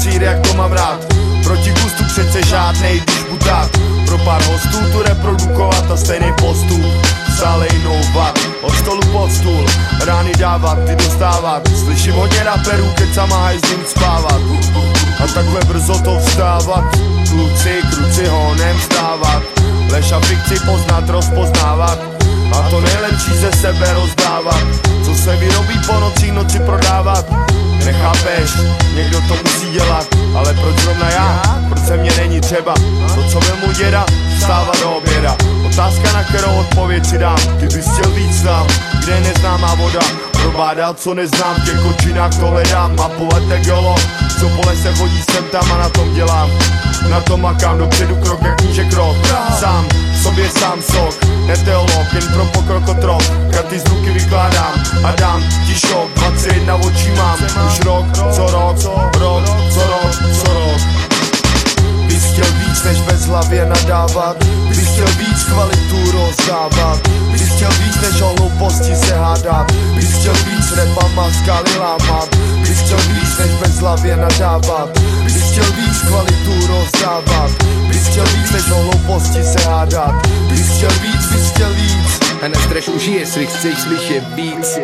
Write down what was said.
přijde, jak to mám rád. Proti gustu přece žádnej, když butát. Pro pár hostů tu reprodukovat a stejnej postup. Stále jinou vat, od stolu pod stůl. Rány dávat, ty dostávat. Slyším hodně raperů, kecama hajzlím spávat. A takhle brzo to vstávat. Kluci honem vstávat. Lež a fikci poznat, rozpoznávat. A to nejlepší ze sebe rozdávat. Co se vyrobí po noci prodávat. Nechápeš, někdo to musí dělat. Ale proč zrovna já, proč se mě není třeba. To co byl můj děda, vstávat do oběda. Otázka, na kterou odpověď si dám. Ty bys chtěl víc tam, kde je neznámá voda. Probádat, co neznám, v těch očinách to hledám. Mapovat jak geolog, co po lese chodí sem tam a na tom dělám. Na tom makám, dopředu krok jak níže krok. Sám, sobě sám sok, neteolog, jen pro pokrokotrop. Karty z ruky vykládám a dám ti šok. 21 očí mám, už rok, co rok. Bys chtěl víc než bez hlavě nadávat. Bys chtěl víc kvalitu rozdávat. Bys chtěl víc než o hlouposti se hádat. Bys chtěl víc repama skaly lámat. Bys chtěl víc než bez hlavě nadávat. Bys chtěl víc kvalitu rozdávat. Bys chtěl víc než o hlouposti se hádat. Bys chtěl víc. A na straš uži, jestli chceš slyšet víc.